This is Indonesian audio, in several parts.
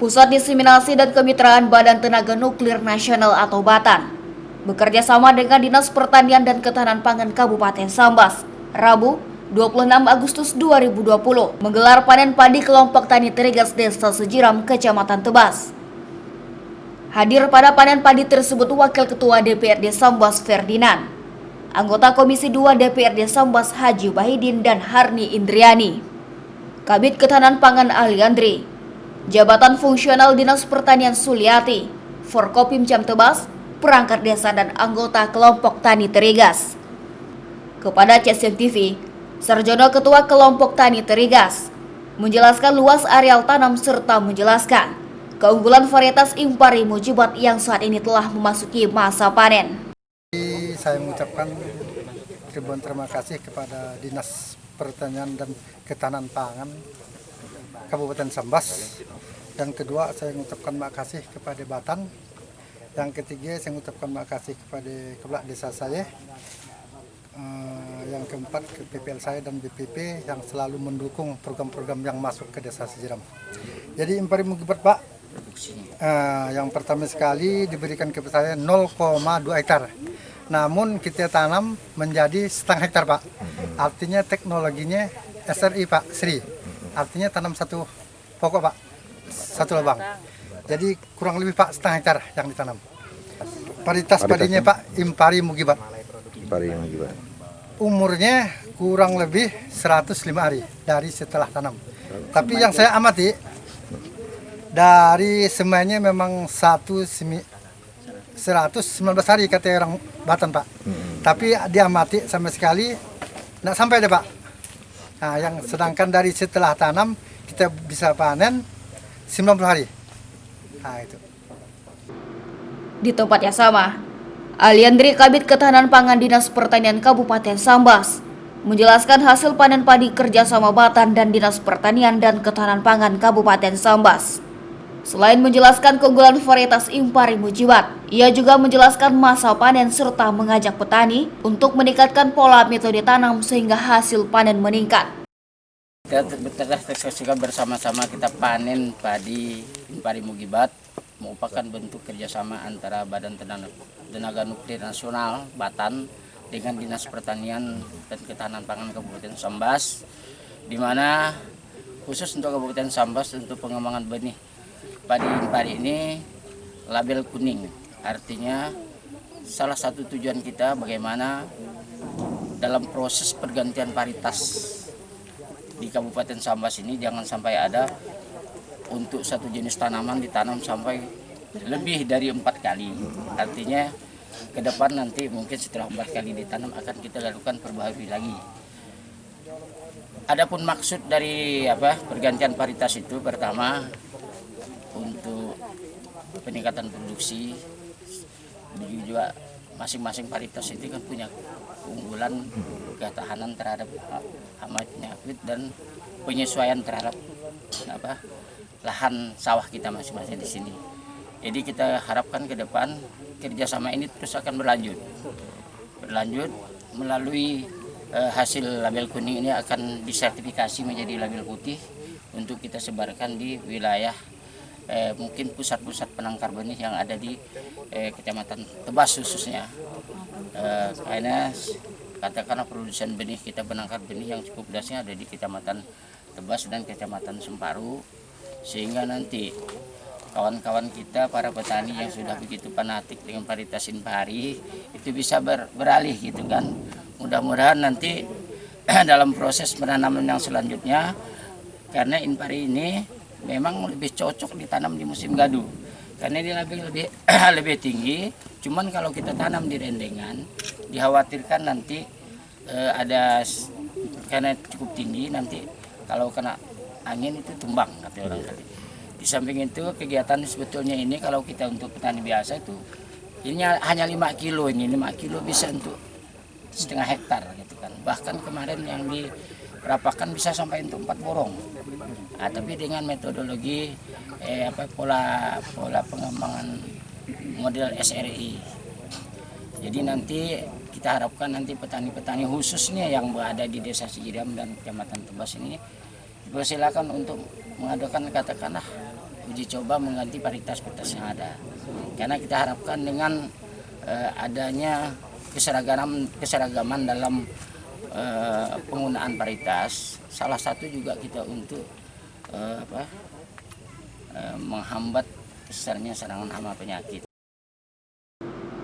Pusat Diseminasi dan Kemitraan Badan Tenaga Nuklir Nasional atau BATN bekerja sama dengan Dinas Pertanian dan Ketahanan Pangan Kabupaten Sambas, Rabu 26 Agustus 2020 menggelar panen padi kelompok tani Terigas Desa Sejiram, Kecamatan Tebas. Hadir pada panen padi tersebut Wakil Ketua DPRD Sambas Ferdinand, anggota Komisi 2 DPRD Sambas Haji Bahidin dan Harni Indriani, Kabid Ketahanan Pangan Aliandri, Jabatan Fungsional Dinas Pertanian Suliati, Forkopim Jam Tebas, perangkat desa dan anggota kelompok tani Terigas. Kepada CSM TV, Sarjono Ketua Kelompok Tani Terigas menjelaskan luas areal tanam serta menjelaskan keunggulan varietas Impari Mujibat yang saat ini telah memasuki masa panen. Saya mengucapkan ribuan terima kasih kepada Dinas Pertanian dan Ketahanan Pangan Kabupaten Sambas. Yang kedua, saya mengucapkan makasih kepada BATN. Yang ketiga, saya mengucapkan makasih kepada kepala desa saya. Yang keempat, ke PPL saya dan BPP yang selalu mendukung program-program yang masuk ke desa Sejiram. Jadi Impari Mujibat, Pak, yang pertama sekali diberikan kepada saya 0,2 hektar. Namun kita tanam menjadi setengah hektar, Pak. Artinya teknologinya SRI, Pak, Sri. Artinya tanam satu pokok, Pak, satu lubang. Jadi kurang lebih, Pak, setengah hektar yang ditanam. Varietas padinya, Pak, Impari Mujibat. Impari Mujibat. Umurnya kurang lebih 105 hari dari setelah tanam. Tapi yang saya amati dari semuanya memang 119 hari kata orang BATN, Pak. Tapi diamati sama sekali nggak sampai deh, Pak. Nah, yang sedangkan dari setelah tanam kita bisa panen 90 hari. Nah, itu. Di tempat yang sama, Aliandri Kabid Ketahanan Pangan Dinas Pertanian Kabupaten Sambas menjelaskan hasil panen padi kerjasama BATN dan Dinas Pertanian dan Ketahanan Pangan Kabupaten Sambas. Selain menjelaskan keunggulan varietas Impari Mujibat, ia juga menjelaskan masa panen serta mengajak petani untuk meningkatkan pola metode tanam sehingga hasil panen meningkat. Kita tersaksikan bersama-sama kita panen padi Impari Mujibat merupakan bentuk kerjasama antara Badan Tenaga Nuklir Nasional (BATN) dengan Dinas Pertanian dan Ketahanan Pangan Kabupaten Sambas, di mana khusus untuk Kabupaten Sambas untuk pengembangan benih padi Impari ini label kuning. Artinya salah satu tujuan kita bagaimana dalam proses pergantian varietas di Kabupaten Sambas ini jangan sampai ada untuk satu jenis tanaman ditanam sampai lebih dari 4 kali. Artinya ke depan nanti mungkin setelah 4 kali ditanam akan kita lakukan perbaharui lagi. Adapun maksud dari pergantian varietas itu, pertama untuk peningkatan produksi, juga masing-masing varietas itu kan punya keunggulan ketahanan terhadap hama penyakit dan penyesuaian terhadap lahan sawah kita masing-masing di sini. Jadi kita harapkan ke depan kerjasama ini terus akan berlanjut melalui hasil label kuning ini akan disertifikasi menjadi label putih untuk kita sebarkan di wilayah mungkin pusat-pusat penangkar benih yang ada di Kecamatan Tebas khususnya, karena katakanlah produsen benih kita penangkar benih yang cukup luasnya ada di Kecamatan Tebas dan Kecamatan Semparu, sehingga nanti kawan-kawan kita para petani yang sudah begitu fanatik dengan varietas Impari itu bisa beralih gitu kan. Mudah-mudahan nanti dalam proses penanaman yang selanjutnya, karena Impari ini memang lebih cocok ditanam di musim gaduh karena dia lebih tinggi. Cuman kalau kita tanam di rendengan dikhawatirkan nanti karena cukup tinggi nanti kalau kena angin itu tumbang kata orang tadi. Di samping itu kegiatan sebetulnya ini kalau kita untuk petani biasa itu ini hanya 5 kilo, ini 5 kilo bisa untuk setengah hektar gitu kan. Bahkan kemarin yang dirapakan bisa sampai untuk 4 borong. Nah, tapi dengan metodologi pola pengembangan model SRI. Jadi nanti kita harapkan nanti petani-petani khususnya yang berada di Desa Sejiram dan Kecamatan Tebas ini silakan untuk mengadakan katakanlah uji coba mengganti varietas yang ada. Karena kita harapkan dengan adanya keseragaman dalam penggunaan varietas, salah satu juga kita untuk menghambat besarnya serangan hama penyakit.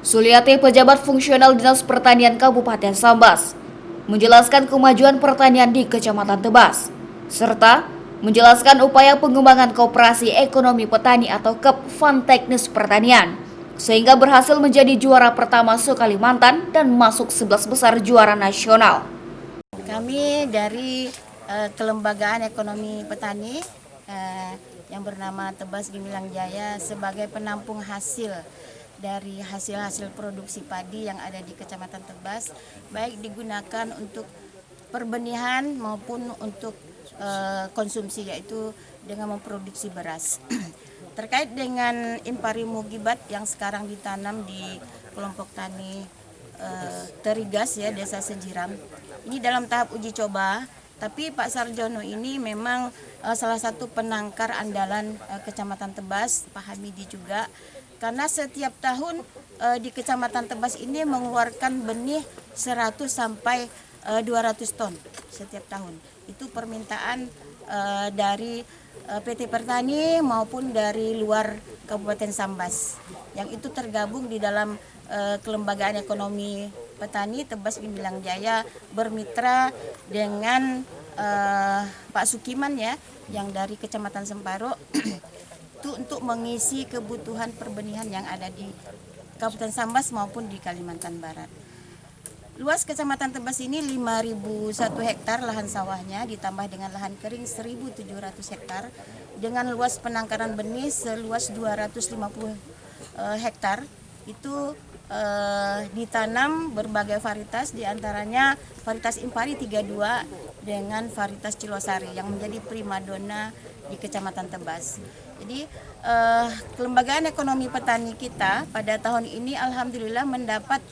Suliati, pejabat fungsional Dinas Pertanian Kabupaten Sambas, menjelaskan kemajuan pertanian di Kecamatan Tebas, serta menjelaskan upaya pengembangan Koperasi Ekonomi Petani atau KEP Fund Teknis Pertanian, sehingga berhasil menjadi juara pertama se-Kalimantan dan masuk 11 besar juara nasional. Kami dari Kelembagaan Ekonomi Petani yang bernama Tebas Gemilang Jaya sebagai penampung hasil dari hasil-hasil produksi padi yang ada di Kecamatan Tebas, baik digunakan untuk perbenihan maupun untuk konsumsi, yaitu dengan memproduksi beras. Terkait dengan impari mugibat yang sekarang ditanam di kelompok tani Terigas ya, Desa Sejiram, ini dalam tahap uji coba. Tapi Pak Sarjono ini memang salah satu penangkar andalan Kecamatan Tebas, Pak Hamidi juga, karena setiap tahun di Kecamatan Tebas ini mengeluarkan benih 100 sampai 200 ton setiap tahun. Itu permintaan dari PT Pertani maupun dari luar Kabupaten Sambas, yang itu tergabung di dalam Kelembagaan Ekonomi Petani Tebas Gemilang Jaya, bermitra dengan Pak Sukiman ya, yang dari Kecamatan Semparo itu untuk mengisi kebutuhan perbenihan yang ada di Kabupaten Sambas maupun di Kalimantan Barat. Luas Kecamatan Tebas ini 5.001 hektar lahan sawahnya, ditambah dengan lahan kering 1.700 hektar, dengan luas penangkaran benih seluas 250 hektar. Itu ditanam berbagai varietas, diantaranya varietas Impari 32 dengan varietas Cilosari yang menjadi primadona di Kecamatan Tebas. Jadi Kelembagaan Ekonomi Petani kita pada tahun ini alhamdulillah mendapat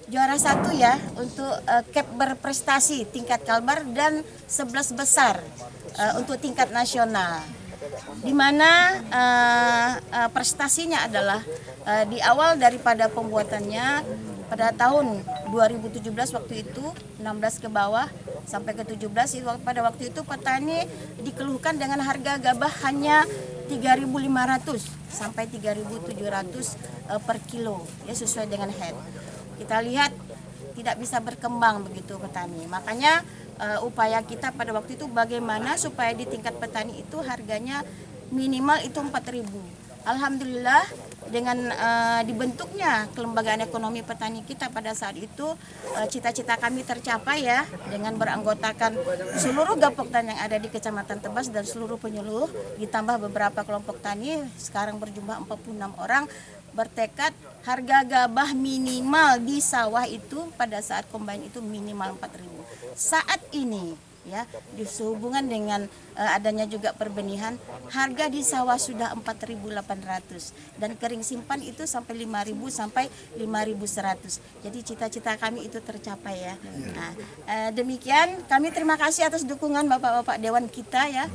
juara 1 ya untuk KEP berprestasi tingkat Kalbar dan 11 besar untuk tingkat nasional. Di mana prestasinya adalah di awal daripada pembuatannya pada tahun 2017 waktu itu 16 ke bawah sampai ke 17, pada waktu itu petani dikeluhkan dengan harga gabah hanya 3.500 sampai 3.700 per kilo ya, sesuai dengan head. Kita lihat tidak bisa berkembang begitu petani. Makanya upaya kita pada waktu itu bagaimana supaya di tingkat petani itu harganya minimal itu 4.000. Alhamdulillah dengan dibentuknya Kelembagaan Ekonomi Petani kita pada saat itu cita-cita kami tercapai ya, dengan beranggotakan seluruh gapok tani yang ada di Kecamatan Tebas dan seluruh penyuluh, ditambah beberapa kelompok tani, sekarang berjumlah 46 orang, bertekad harga gabah minimal di sawah itu pada saat combine itu minimal 4.000. Saat ini ya, sehubungan dengan adanya juga perbenihan, harga di sawah sudah 4.800 dan kering simpan itu sampai 5.000 sampai 5.100. Jadi cita-cita kami itu tercapai ya. Nah, demikian kami terima kasih atas dukungan Bapak-bapak Dewan kita ya,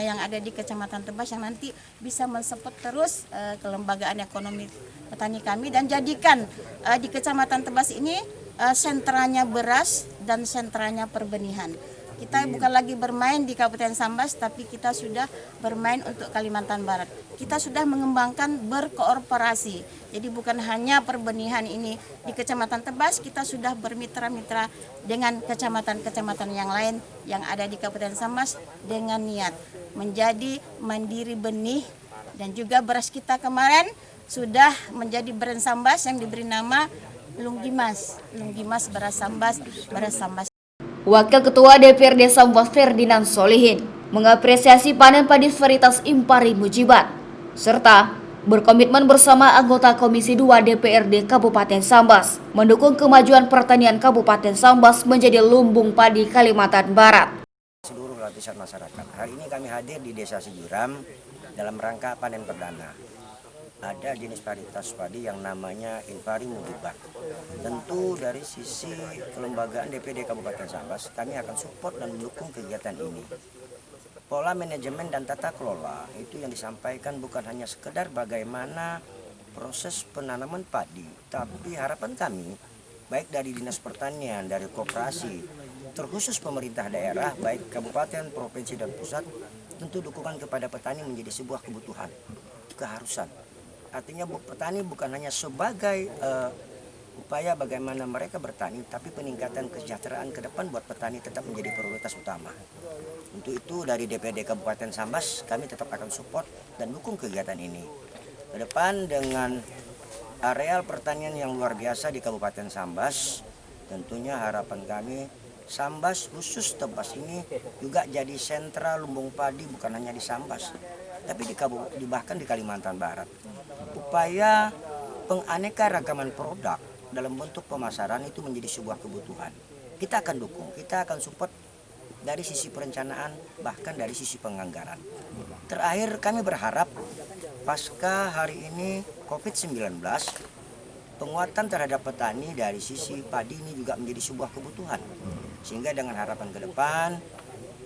yang ada di Kecamatan Tebas, yang nanti bisa mensupport terus Kelembagaan Ekonomi Petani kami dan jadikan di Kecamatan Tebas ini sentranya beras dan sentranya perbenihan. Kita bukan lagi bermain di Kabupaten Sambas, tapi kita sudah bermain untuk Kalimantan Barat. Kita sudah mengembangkan berkooperasi. Jadi bukan hanya perbenihan ini di Kecamatan Tebas, kita sudah bermitra-mitra dengan kecamatan-kecamatan yang lain yang ada di Kabupaten Sambas dengan niat menjadi mandiri benih, dan juga beras kita kemarin sudah menjadi brand Sambas yang diberi nama Lunggimas beras Sambas, beras Sambas. Wakil Ketua DPRD Sambas Ferdinand Solihin mengapresiasi panen padi varietas Impari Mujibat, serta berkomitmen bersama anggota Komisi 2 DPRD Kabupaten Sambas mendukung kemajuan pertanian Kabupaten Sambas menjadi lumbung padi Kalimantan Barat. Seluruh lapisan masyarakat. Hari ini kami hadir di Desa Sejiram dalam rangka panen perdana. Ada jenis varietas padi yang namanya Impari Mugibat. Tentu dari sisi kelembagaan DPD Kabupaten Sambas, kami akan support dan mendukung kegiatan ini. pola manajemen dan tata kelola itu yang disampaikan bukan hanya sekedar bagaimana proses penanaman padi, tapi harapan kami baik dari Dinas Pertanian, dari koperasi, terkhusus pemerintah daerah, baik kabupaten, provinsi, dan pusat, tentu dukungan kepada petani menjadi sebuah kebutuhan, keharusan. Artinya petani bukan hanya sebagai upaya bagaimana mereka bertani, tapi peningkatan kesejahteraan ke depan buat petani tetap menjadi prioritas utama. Untuk itu dari DPD Kabupaten Sambas kami tetap akan support dan dukung kegiatan ini. Ke depan dengan areal pertanian yang luar biasa di Kabupaten Sambas, tentunya harapan kami Sambas khusus Tebas ini juga jadi sentra lumbung padi bukan hanya di Sambas, tapi bahkan di Kalimantan Barat. Upaya penganeka-ragaman produk dalam bentuk pemasaran itu menjadi sebuah kebutuhan. Kita akan dukung, kita akan support dari sisi perencanaan, bahkan dari sisi penganggaran. Terakhir kami berharap pasca hari ini COVID-19, penguatan terhadap petani dari sisi padi ini juga menjadi sebuah kebutuhan. Sehingga dengan harapan ke depan,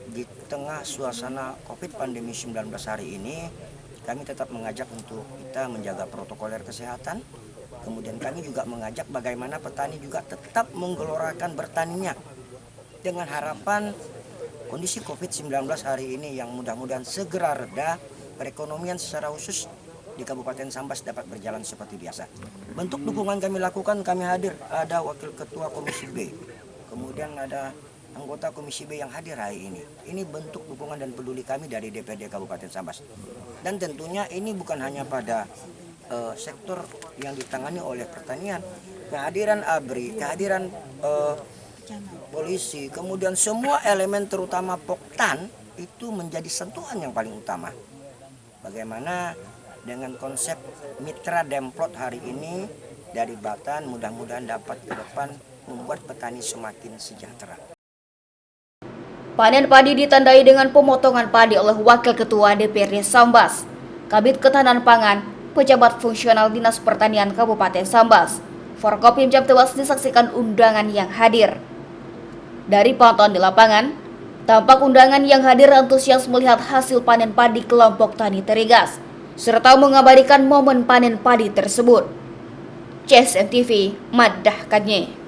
di tengah suasana COVID pandemi 19 hari ini, kami tetap mengajak untuk kita menjaga protokoler kesehatan. Kemudian kami juga mengajak bagaimana petani juga tetap menggelorakan bertaninya. Dengan harapan kondisi COVID-19 hari ini yang mudah-mudahan segera reda, perekonomian secara khusus di Kabupaten Sambas dapat berjalan seperti biasa. Bentuk dukungan kami lakukan, kami hadir, ada Wakil Ketua Komisi B, kemudian ada anggota Komisi B yang hadir hari ini. Ini bentuk dukungan dan peduli kami dari DPD Kabupaten Sambas. Dan tentunya ini bukan hanya pada sektor yang ditangani oleh pertanian, kehadiran ABRI, kehadiran polisi, kemudian semua elemen terutama Poktan itu menjadi sentuhan yang paling utama. Bagaimana dengan konsep Mitra Demplot hari ini dari Batan mudah-mudahan dapat ke depan membuat petani semakin sejahtera. Panen padi ditandai dengan pemotongan padi oleh Wakil Ketua DPRD Sambas, Kabid Ketahanan Pangan, pejabat fungsional Dinas Pertanian Kabupaten Sambas. Forkopimda Tebas disaksikan undangan yang hadir. Dari pantauan di lapangan, tampak undangan yang hadir antusias melihat hasil panen padi kelompok tani Terigas, serta mengabadikan momen panen padi tersebut. CSM TV madahkannya.